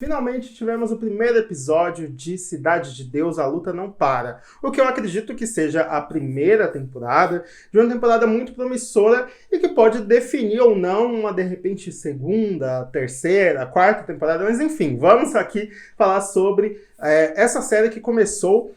Finalmente tivemos o primeiro episódio de Cidade de Deus, A Luta Não Para, o que eu acredito que seja a primeira temporada de uma temporada muito promissora e que pode definir ou não uma, de repente, segunda, terceira, quarta temporada, mas enfim, vamos aqui falar sobre essa série que começou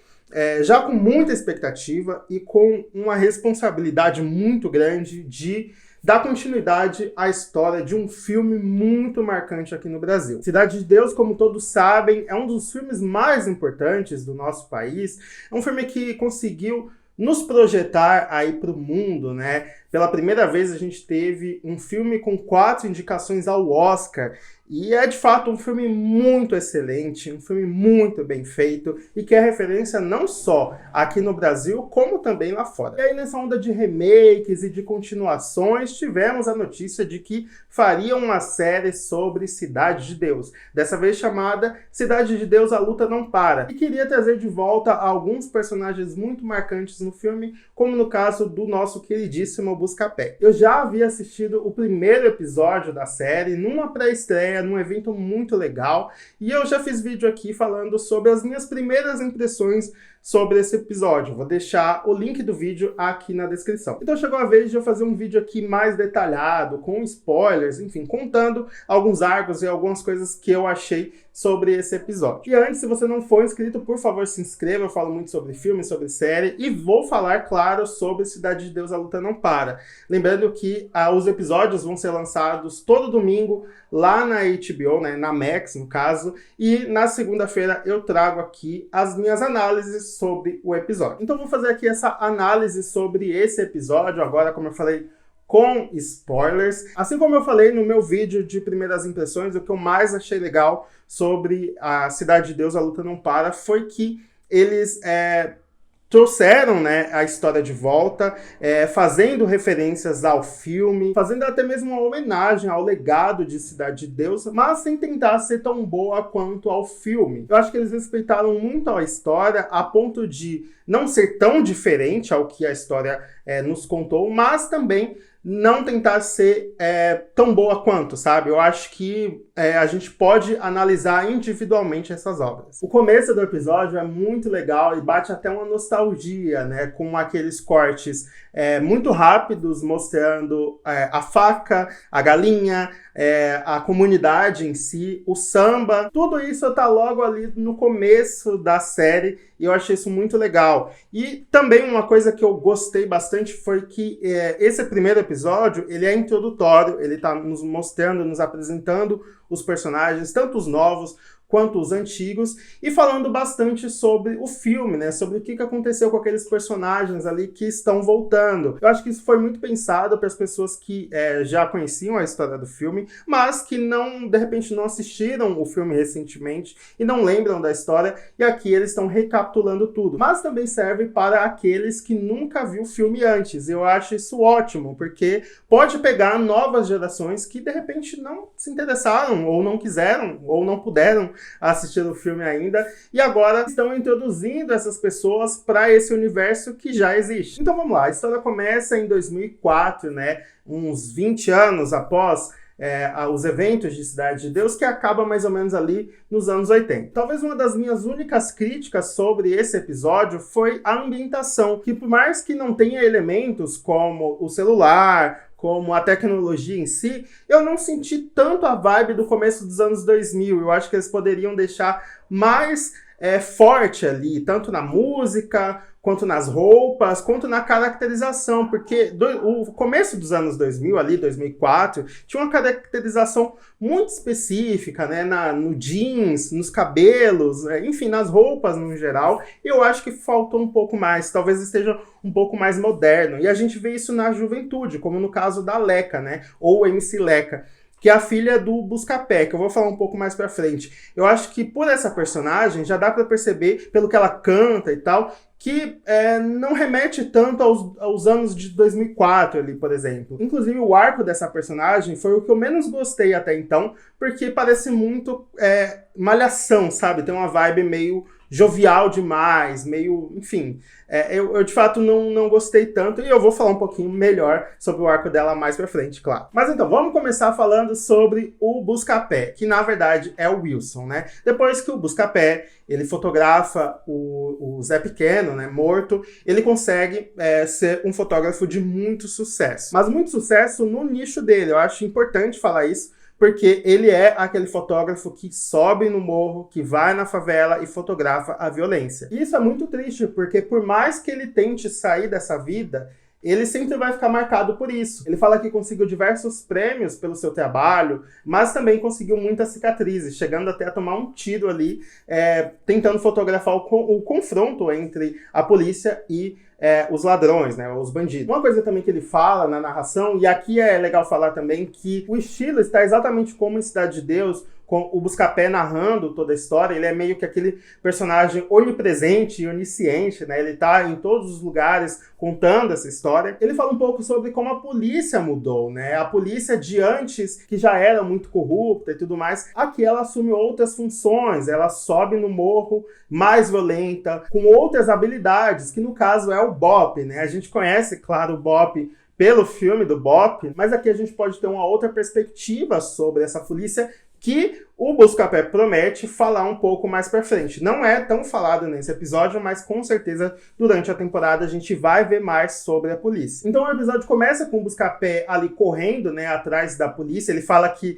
já com muita expectativa e com uma responsabilidade muito grande de dar continuidade à história de um filme muito marcante aqui no Brasil. Cidade de Deus, como todos sabem, é um dos filmes mais importantes do nosso país. É um filme que conseguiu nos projetar aí para o mundo, né? Pela primeira vez a gente teve um filme com 4 indicações ao Oscar. E é de fato um filme muito excelente, um filme muito bem feito e que é referência não só aqui no Brasil, como também lá fora. E aí nessa onda de remakes e de continuações, tivemos a notícia de que fariam uma série sobre Cidade de Deus, dessa vez chamada Cidade de Deus, A Luta Não Para, e queria trazer de volta alguns personagens muito marcantes no filme, como no caso do nosso queridíssimo Buscapé. Eu já havia assistido o primeiro episódio da série numa pré-estreia, num evento muito legal, e eu já fiz vídeo aqui falando sobre as minhas primeiras impressões sobre esse episódio. Vou deixar o link do vídeo aqui na descrição. Então chegou a vez de eu fazer um vídeo aqui mais detalhado, com spoilers, enfim, contando alguns arcos e algumas coisas que eu achei sobre esse episódio. E antes, se você não for inscrito, por favor, se inscreva. Eu falo muito sobre filme, sobre série, e vou falar, claro, sobre Cidade de Deus, A Luta Não Para. Lembrando que os episódios vão ser lançados todo domingo lá na HBO, né, na Max, no caso, e na segunda-feira eu trago aqui as minhas análises sobre o episódio. Então vou fazer aqui essa análise sobre esse episódio, agora, como eu falei, com spoilers. Assim como eu falei no meu vídeo de primeiras impressões, o que eu mais achei legal sobre a Cidade de Deus, A Luta Não Para, foi que eles trouxeram, né, a história de volta, fazendo referências ao filme, fazendo até mesmo uma homenagem ao legado de Cidade de Deus, mas sem tentar ser tão boa quanto ao filme. Eu acho que eles respeitaram muito a história, a ponto de não ser tão diferente ao que a história nos contou, mas também não tentar ser tão boa quanto, sabe? Eu acho que a gente pode analisar individualmente essas obras. O começo do episódio é muito legal e bate até uma nostalgia, né? Com aqueles cortes muito rápidos, mostrando a faca, a galinha, a comunidade em si, o samba. Tudo isso tá logo ali no começo da série e eu achei isso muito legal. E também uma coisa que eu gostei bastante foi que esse primeiro episódio, ele é introdutório, ele tá nos mostrando, nos apresentando os personagens, tanto os novos quanto os antigos, e falando bastante sobre o filme, né? Sobre o que aconteceu com aqueles personagens ali que estão voltando. Eu acho que isso foi muito pensado para as pessoas que já conheciam a história do filme, mas que não, de repente, não assistiram o filme recentemente e não lembram da história, e aqui eles estão recapitulando tudo. Mas também serve para aqueles que nunca viram o filme antes. Eu acho isso ótimo, porque pode pegar novas gerações que, de repente, não se interessaram, ou não quiseram, ou não puderam assistir o filme ainda, e agora estão introduzindo essas pessoas para esse universo que já existe. Então vamos lá, a história começa em 2004, né, uns 20 anos após os eventos de Cidade de Deus, que acaba mais ou menos ali nos anos 80. Talvez uma das minhas únicas críticas sobre esse episódio foi a ambientação, que por mais que não tenha elementos como o celular, como a tecnologia em si, eu não senti tanto a vibe do começo dos anos 2000. Eu acho que eles poderiam deixar mais forte ali, tanto na música, quanto nas roupas, quanto na caracterização, porque o começo dos anos 2000, ali, 2004, tinha uma caracterização muito específica, né, no jeans, nos cabelos, enfim, nas roupas no geral, e eu acho que faltou um pouco mais, talvez esteja um pouco mais moderno, e a gente vê isso na juventude, como no caso da Leca, né, ou MC Leca, que é a filha do Buscapé, que eu vou falar um pouco mais pra frente. Eu acho que por essa personagem já dá pra perceber, pelo que ela canta e tal, que não remete tanto aos anos de 2004 ali, por exemplo. Inclusive, o arco dessa personagem foi o que eu menos gostei até então, porque parece muito Malhação, sabe? Tem uma vibe meio jovial demais, meio, enfim, eu de fato não gostei tanto, e eu vou falar um pouquinho melhor sobre o arco dela mais pra frente, claro. Mas então, vamos começar falando sobre o Buscapé, que na verdade é o Wilson, né? Depois que o Buscapé, ele fotografa o Zé Pequeno, né, morto, ele consegue ser um fotógrafo de muito sucesso. Mas muito sucesso no nicho dele, eu acho importante falar isso, porque ele é aquele fotógrafo que sobe no morro, que vai na favela e fotografa a violência. E isso é muito triste, porque por mais que ele tente sair dessa vida, ele sempre vai ficar marcado por isso. Ele fala que conseguiu diversos prêmios pelo seu trabalho, mas também conseguiu muitas cicatrizes, chegando até a tomar um tiro ali, tentando fotografar o confronto entre a polícia e os ladrões, né, os bandidos. Uma coisa também que ele fala na narração, e aqui é legal falar também, que o estilo está exatamente como em Cidade de Deus, com o Buscapé narrando toda a história. Ele é meio que aquele personagem onipresente e onisciente, né? Ele tá em todos os lugares contando essa história. Ele fala um pouco sobre como a polícia mudou, né? A polícia de antes, que já era muito corrupta e tudo mais, aqui ela assume outras funções, ela sobe no morro mais violenta, com outras habilidades, que no caso é o BOPE, né? A gente conhece, claro, o BOPE pelo filme do BOPE, mas aqui a gente pode ter uma outra perspectiva sobre essa polícia que o Buscapé promete falar um pouco mais pra frente. Não é tão falado nesse episódio, mas com certeza durante a temporada a gente vai ver mais sobre a polícia. Então o episódio começa com o Buscapé ali correndo, né, atrás da polícia. Ele fala que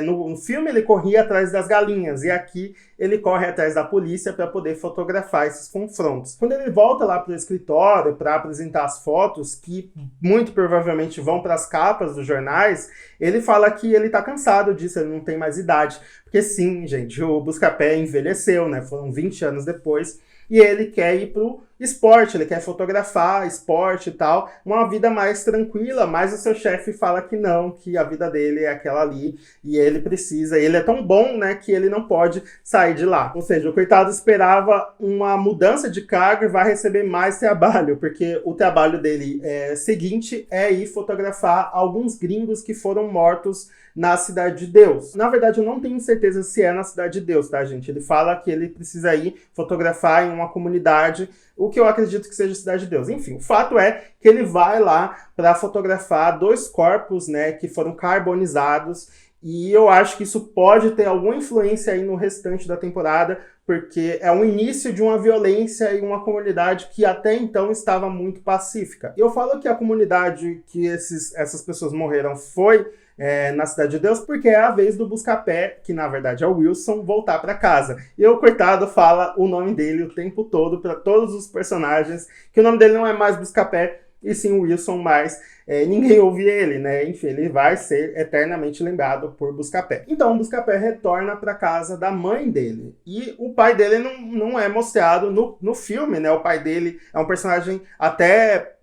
no filme ele corria atrás das galinhas, e aqui ele corre atrás da polícia para poder fotografar esses confrontos. Quando ele volta lá pro escritório para apresentar as fotos, que muito provavelmente vão para as capas dos jornais, ele fala que ele tá cansado disso, ele não tem mais idade. Porque sim, gente, o Buscapé envelheceu, né? Foram 20 anos depois. E ele quer ir pro esporte, ele quer fotografar esporte e tal, uma vida mais tranquila, mas o seu chefe fala que não, que a vida dele é aquela ali, e ele é tão bom, né, que ele não pode sair de lá. Ou seja, o coitado esperava uma mudança de cargo e vai receber mais trabalho, porque o trabalho dele seguinte é ir fotografar alguns gringos que foram mortos na Cidade de Deus. Na verdade, eu não tenho certeza se é na Cidade de Deus, tá, gente? Ele fala que ele precisa ir fotografar em uma comunidade, o que eu acredito que seja Cidade de Deus. Enfim, o fato é que ele vai lá para fotografar 2 corpos, né, que foram carbonizados, e eu acho que isso pode ter alguma influência aí no restante da temporada, porque é o início de uma violência em uma comunidade que até então estava muito pacífica. Eu falo que a comunidade que essas pessoas morreram foi na Cidade de Deus, porque é a vez do Buscapé, que na verdade é o Wilson, voltar para casa. E o coitado fala o nome dele o tempo todo para todos os personagens, que o nome dele não é mais Buscapé, e sim o Wilson, mas ninguém ouve ele, né? Enfim, ele vai ser eternamente lembrado por Buscapé. Então, o Buscapé retorna para casa da mãe dele. E o pai dele não é mostrado no filme, né? O pai dele é um personagem até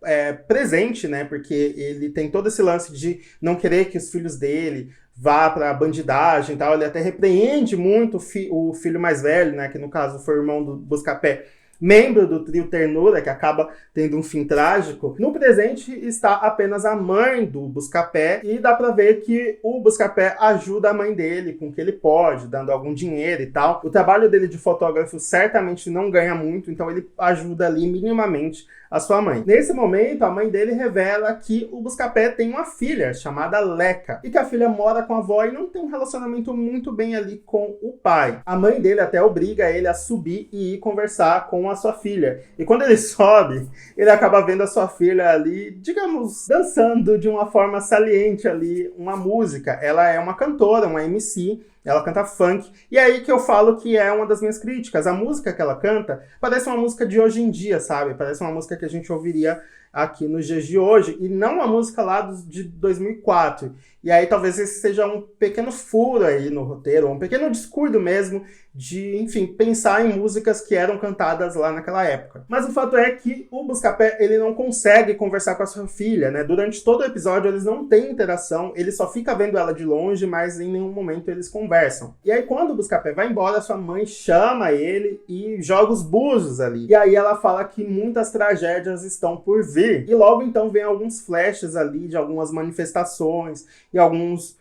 presente, né? Porque ele tem todo esse lance de não querer que os filhos dele vá pra bandidagem e tal. Ele até repreende muito o filho mais velho, né? Que no caso foi o irmão do Buscapé, membro do trio Ternura, que acaba tendo um fim trágico. No presente está apenas a mãe do Buscapé, e dá pra ver que o Buscapé ajuda a mãe dele com o que ele pode, dando algum dinheiro e tal. O trabalho dele de fotógrafo certamente não ganha muito, então ele ajuda ali minimamente a sua mãe. Nesse momento, a mãe dele revela que o Buscapé tem uma filha chamada Leca, e que a filha mora com a avó e não tem um relacionamento muito bem ali com o pai. A mãe dele até obriga ele a subir e ir conversar com a sua filha. E quando ele sobe, ele acaba vendo a sua filha ali, digamos, dançando de uma forma saliente ali uma música. Ela é uma cantora, uma MC, ela canta funk, e é aí que eu falo que é uma das minhas críticas. A música que ela canta parece uma música de hoje em dia, sabe? Parece uma música que a gente ouviria aqui nos dias de hoje, e não uma música lá de 2004. E aí talvez esse seja um pequeno furo aí no roteiro, um pequeno descuido mesmo de, enfim, pensar em músicas que eram cantadas lá naquela época. Mas o fato é que o Buscapé, ele não consegue conversar com a sua filha, né? Durante todo o episódio eles não têm interação, ele só fica vendo ela de longe, mas em nenhum momento eles conversam. E aí quando o Buscapé vai embora, sua mãe chama ele e joga os búzios ali. E aí ela fala que muitas tragédias estão por vir. E logo então vem alguns flashes ali de algumas manifestações e alguns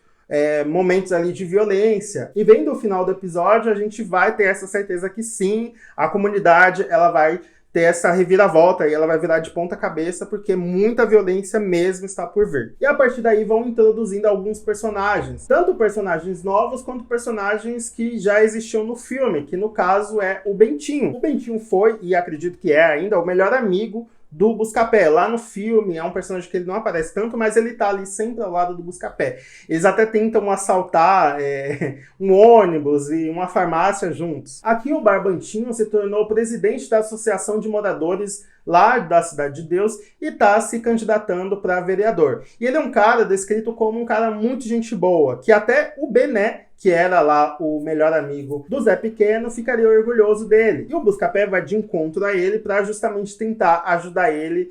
momentos ali de violência. E vendo o final do episódio, a gente vai ter essa certeza que sim, a comunidade ela vai ter essa reviravolta e ela vai virar de ponta cabeça porque muita violência mesmo está por vir. E a partir daí vão introduzindo alguns personagens, tanto personagens novos quanto personagens que já existiam no filme, que no caso é o Bentinho. O Bentinho foi, e acredito que é ainda, o melhor amigo do Buscapé. Lá no filme é um personagem que ele não aparece tanto, mas ele tá ali sempre ao lado do Buscapé. Eles até tentam assaltar um ônibus e uma farmácia juntos. Aqui o Barbantinho se tornou presidente da Associação de Moradores lá da Cidade de Deus e tá se candidatando para vereador. E ele é um cara descrito como um cara muito gente boa, que até o Bené, que era lá o melhor amigo do Zé Pequeno, ficaria orgulhoso dele. E o Buscapé vai de encontro a ele para justamente tentar ajudar ele,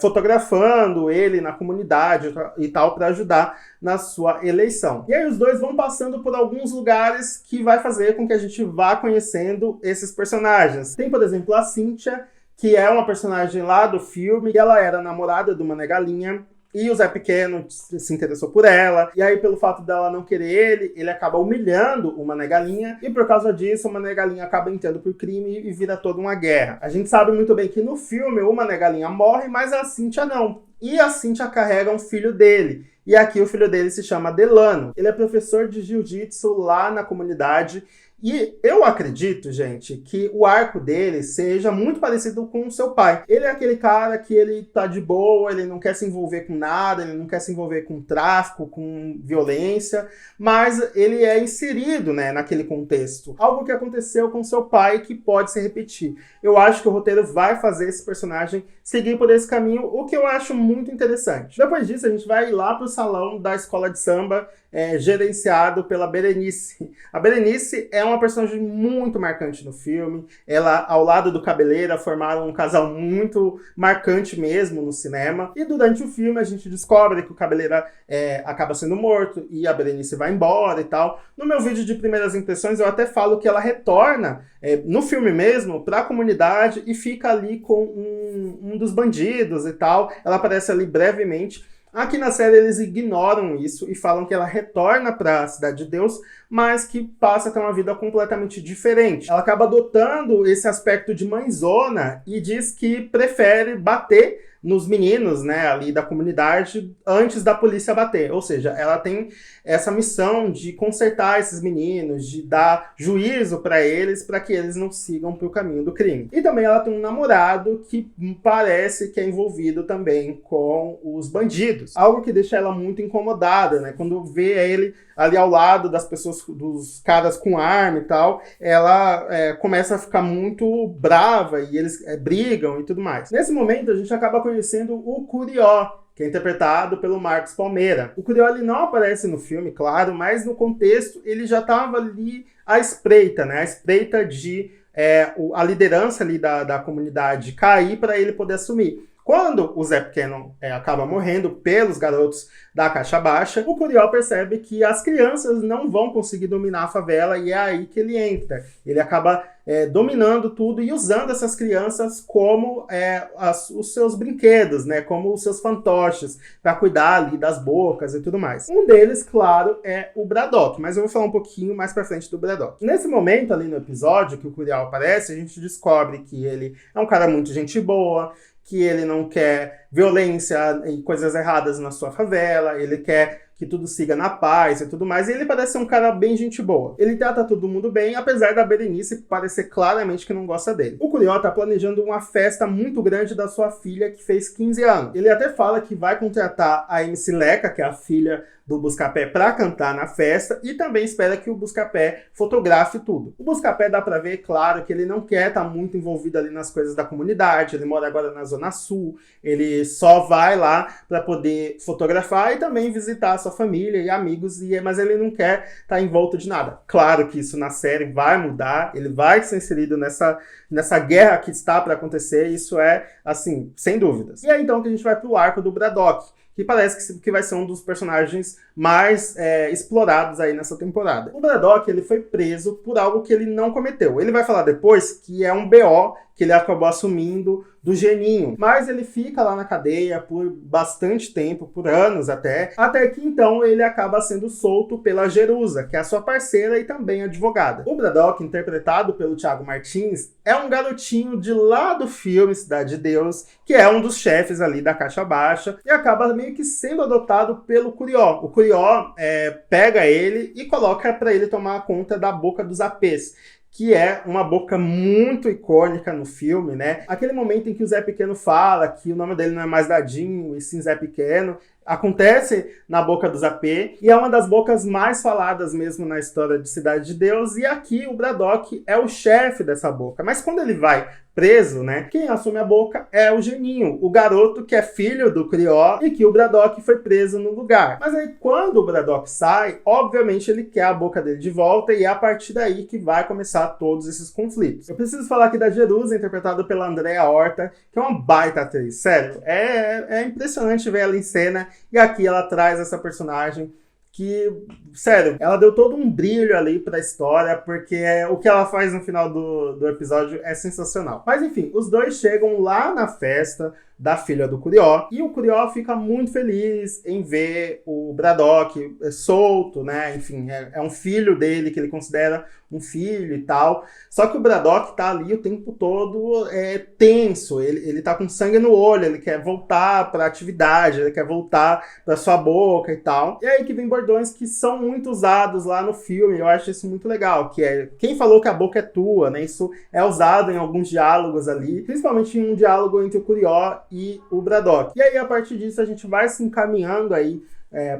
fotografando ele na comunidade e tal, para ajudar na sua eleição. E aí os dois vão passando por alguns lugares que vai fazer com que a gente vá conhecendo esses personagens. Tem, por exemplo, a Cíntia, que é uma personagem lá do filme, e ela era namorada do Mané Galinha, e o Zé Pequeno se interessou por ela, e aí pelo fato dela não querer ele acaba humilhando o Mané Galinha, e por causa disso o Mané Galinha acaba entrando por crime e vira toda uma guerra. A gente sabe muito bem que no filme o Mané Galinha morre, mas a Cíntia não. E a Cíntia carrega um filho dele, e aqui o filho dele se chama Delano. Ele é professor de jiu-jitsu lá na comunidade, e eu acredito, gente, que o arco dele seja muito parecido com o seu pai. Ele é aquele cara que ele tá de boa, ele não quer se envolver com nada, ele não quer se envolver com tráfico, com violência, mas ele é inserido, né, naquele contexto. Algo que aconteceu com seu pai que pode se repetir. Eu acho que o roteiro vai fazer esse personagem seguir por esse caminho, o que eu acho muito interessante. Depois disso, a gente vai lá pro salão da escola de samba, gerenciado pela Berenice. A Berenice é uma personagem muito marcante no filme. Ela, ao lado do Cabeleira, formaram um casal muito marcante mesmo no cinema. E durante o filme a gente descobre que o Cabeleira acaba sendo morto e a Berenice vai embora e tal. No meu vídeo de primeiras impressões eu até falo que ela retorna no filme mesmo para a comunidade e fica ali com um dos bandidos e tal. Ela aparece ali brevemente. Aqui na série eles ignoram isso e falam que ela retorna para a Cidade de Deus, mas que passa a ter uma vida completamente diferente. Ela acaba adotando esse aspecto de mãezona e diz que prefere bater nos meninos, né, ali da comunidade antes da polícia bater. Ou seja, ela tem essa missão de consertar esses meninos, de dar juízo para eles, para que eles não sigam pro caminho do crime. E também ela tem um namorado que parece que é envolvido também com os bandidos. Algo que deixa ela muito incomodada, né? Quando vê ele ali ao lado das pessoas, dos caras com arma e tal, ela começa a ficar muito brava e eles brigam e tudo mais. Nesse momento a gente acaba conhecendo o Curió, que é interpretado pelo Marcos Palmeira. O Curió ele não aparece no filme, claro, mas no contexto ele já estava ali à espreita, né? À espreita de a liderança ali da comunidade cair para ele poder assumir. Quando o Zé Pequeno acaba morrendo pelos garotos da Caixa Baixa, o Curió percebe que as crianças não vão conseguir dominar a favela e é aí que ele entra. Ele acaba dominando tudo e usando essas crianças como os seus brinquedos, né? Como os seus fantoches, para cuidar ali das bocas e tudo mais. Um deles, claro, é o Braddock, mas eu vou falar um pouquinho mais pra frente do Braddock. Nesse momento ali no episódio que o Curió aparece, a gente descobre que ele é um cara muito gente boa, que ele não quer violência e coisas erradas na sua favela, ele quer que tudo siga na paz e tudo mais, e ele parece ser um cara bem gente boa. Ele trata todo mundo bem, apesar da Berenice parecer claramente que não gosta dele. O Curió tá planejando uma festa muito grande da sua filha, que fez 15 anos. Ele até fala que vai contratar a MC Leca, que é a filha do Buscapé, para cantar na festa, e também espera que o Buscapé fotografe tudo. O Buscapé dá pra ver, claro, que ele não quer estar muito envolvido ali nas coisas da comunidade, ele mora agora na Zona Sul, ele só vai lá para poder fotografar e também visitar a sua família e amigos, mas ele não quer estar envolto de nada. Claro que isso na série vai mudar, ele vai ser inserido nessa guerra que está para acontecer, isso assim, sem dúvidas. E é então que a gente vai pro arco do Braddock, que parece que vai ser um dos personagens mais explorados aí nessa temporada. O Braddock, ele foi preso por algo que ele não cometeu. Ele vai falar depois que é um BO que ele acabou assumindo do Geninho. Mas ele fica lá na cadeia por bastante tempo, por anos até que então ele acaba sendo solto pela Jerusa, que é a sua parceira e também advogada. O Braddock, interpretado pelo Thiago Martins, é um garotinho de lá do filme Cidade de Deus, que é um dos chefes ali da Caixa Baixa, e acaba meio que sendo adotado pelo Curió. O Curió pega ele e coloca para ele tomar conta da boca dos apês, que é uma boca muito icônica no filme, né? Aquele momento em que o Zé Pequeno fala que o nome dele não é mais Dadinho, e sim Zé Pequeno, acontece na boca do Zapê, e é uma das bocas mais faladas mesmo na história de Cidade de Deus, e aqui o Braddock é o chefe dessa boca. Mas quando ele vai preso, né, quem assume a boca é o Geninho, o garoto que é filho do Curió e que o Braddock foi preso no lugar. Mas aí quando o Braddock sai, obviamente ele quer a boca dele de volta, e é a partir daí que vai começar todos esses conflitos. Eu preciso falar aqui da Jerusa, interpretada pela Andréa Horta, que é uma baita atriz, sério, é impressionante ver ela em cena. E aqui ela traz essa personagem que, sério, ela deu todo um brilho ali pra história, porque o que ela faz no final do episódio é sensacional. Mas enfim, os dois chegam lá na festa da filha do Curió, e o Curió fica muito feliz em ver o Braddock solto, né? Enfim, é um filho dele que ele considera um filho e tal. Só que o Braddock tá ali o tempo todo tenso, ele tá com sangue no olho, ele quer voltar pra atividade, ele quer voltar pra sua boca e tal. E aí que vem bordões que são muito usados lá no filme, eu acho isso muito legal, que é quem falou que a boca é tua, né? Isso é usado em alguns diálogos ali, principalmente em um diálogo entre o Curió e o Braddock. E aí, a partir disso, a gente vai se encaminhando aí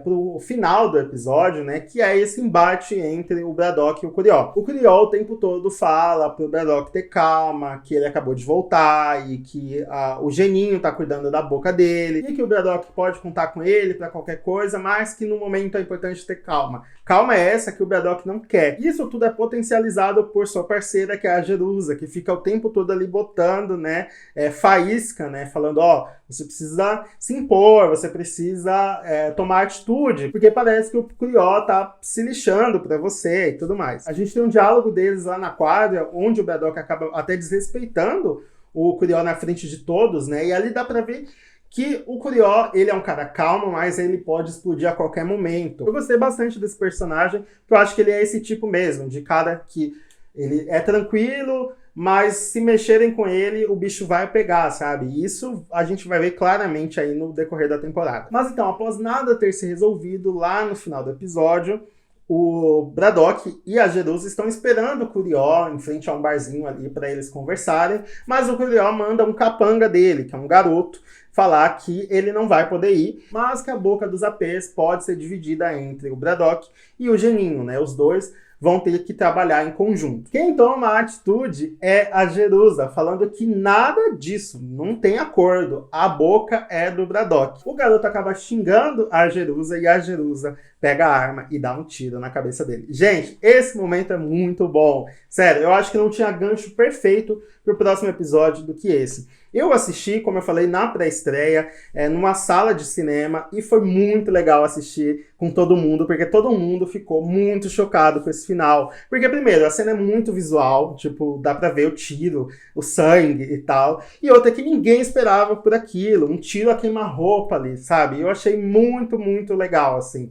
pro final do episódio, né, que é esse embate entre o Braddock e o Curió. O Curió o tempo todo fala pro Braddock ter calma, que ele acabou de voltar e que o Geninho tá cuidando da boca dele, e que o Braddock pode contar com ele pra qualquer coisa, mas que no momento é importante ter calma. Calma é essa que o Braddock não quer. Isso tudo é potencializado por sua parceira, que é a Jerusa, que fica o tempo todo ali botando, né, faísca, né, falando, você precisa se impor, você precisa tomar atitude, porque parece que o Curió tá se lixando pra você e tudo mais. A gente tem um diálogo deles lá na quadra, onde o Braddock acaba até desrespeitando o Curió na frente de todos, né, e ali dá pra ver que o Curió, ele é um cara calmo, mas ele pode explodir a qualquer momento. Eu gostei bastante desse personagem, porque eu acho que ele é esse tipo mesmo, de cara que ele é tranquilo, mas se mexerem com ele, o bicho vai pegar, sabe? E isso a gente vai ver claramente aí no decorrer da temporada. Mas então, após nada ter se resolvido, lá no final do episódio, o Braddock e a Jerusa estão esperando o Curió em frente a um barzinho ali para eles conversarem, mas o Curió manda um capanga dele, que é um garoto, falar que ele não vai poder ir, mas que a boca dos apês pode ser dividida entre o Braddock e o Geninho, né? Os dois vão ter que trabalhar em conjunto. Quem toma a atitude é a Jerusa, falando que nada disso, não tem acordo, a boca é do Braddock. O garoto acaba xingando a Jerusa e a Jerusa pega a arma e dá um tiro na cabeça dele. Gente, esse momento é muito bom. Sério, eu acho que não tinha gancho perfeito pro próximo episódio do que esse. Eu assisti, como eu falei, na pré-estreia, numa sala de cinema, e foi muito legal assistir com todo mundo, porque todo mundo ficou muito chocado com esse final. Porque, primeiro, a cena é muito visual, tipo, dá pra ver o tiro, o sangue e tal. E outra que ninguém esperava por aquilo, um tiro a queima-roupa ali, sabe? Eu achei muito, muito legal, assim.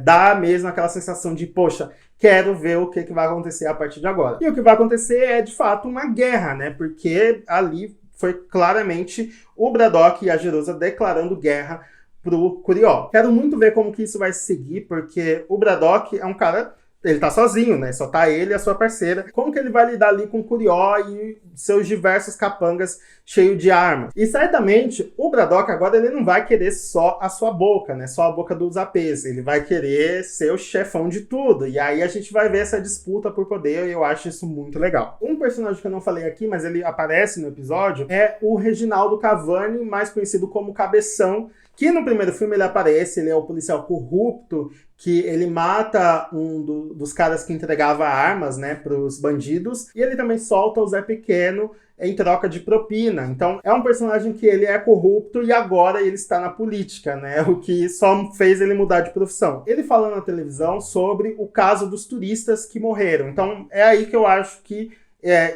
Dá mesmo aquela sensação de, poxa, quero ver o que vai acontecer a partir de agora. E o que vai acontecer é, de fato, uma guerra, né? Porque ali foi claramente o Braddock e a Jerusa declarando guerra pro Curió. Quero muito ver como que isso vai seguir, porque o Braddock é um cara, ele tá sozinho, né? Só tá ele e a sua parceira. Como que ele vai lidar ali com o Curió e seus diversos capangas cheios de armas? E certamente o Braddock agora ele não vai querer só a sua boca, né? Só a boca dos apês. Ele vai querer ser o chefão de tudo. E aí a gente vai ver essa disputa por poder, e eu acho isso muito legal. Um personagem que eu não falei aqui, mas ele aparece no episódio, é o Reginaldo Cavani, mais conhecido como Cabeção, que no primeiro filme ele aparece, ele é o policial corrupto, que ele mata um dos caras que entregava armas, né, pros bandidos, e ele também solta o Zé Pequeno em troca de propina. Então é um personagem que ele é corrupto e agora ele está na política, né, o que só fez ele mudar de profissão. Ele fala na televisão sobre o caso dos turistas que morreram. Então é aí que eu acho que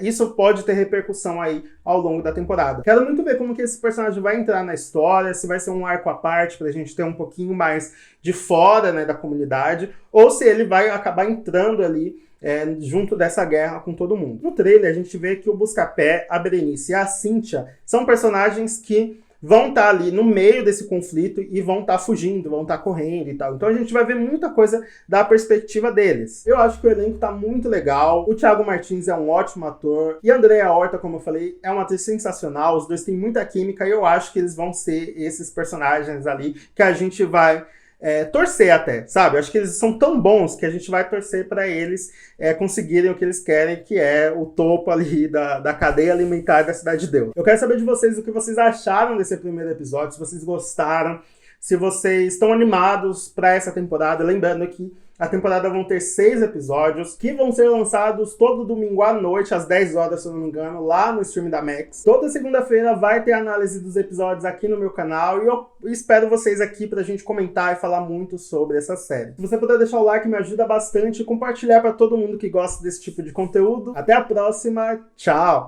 isso pode ter repercussão aí ao longo da temporada. Quero muito ver como que esse personagem vai entrar na história, se vai ser um arco à parte pra gente ter um pouquinho mais de fora, né, da comunidade, ou se ele vai acabar entrando ali junto dessa guerra com todo mundo. No trailer a gente vê que o Buscapé, a Berenice e a Cíntia são personagens que vão estar ali no meio desse conflito e vão estar fugindo, vão estar correndo e tal. Então a gente vai ver muita coisa da perspectiva deles. Eu acho que o elenco tá muito legal, o Thiago Martins é um ótimo ator, e a Andrea Horta, como eu falei, é uma atriz sensacional, os dois têm muita química, e eu acho que eles vão ser esses personagens ali que a gente vai torcer até, sabe? Acho que eles são tão bons que a gente vai torcer para eles conseguirem o que eles querem, que é o topo ali da cadeia alimentar da Cidade de Deus. Eu quero saber de vocês o que vocês acharam desse primeiro episódio, se vocês gostaram, se vocês estão animados para essa temporada. Lembrando que a temporada vão ter 6 episódios, que vão ser lançados todo domingo à noite, às 10 horas, se eu não me engano, lá no stream da Max. Toda segunda-feira vai ter análise dos episódios aqui no meu canal, e eu espero vocês aqui pra gente comentar e falar muito sobre essa série. Se você puder deixar o like, me ajuda bastante, e compartilhar pra todo mundo que gosta desse tipo de conteúdo. Até a próxima, tchau!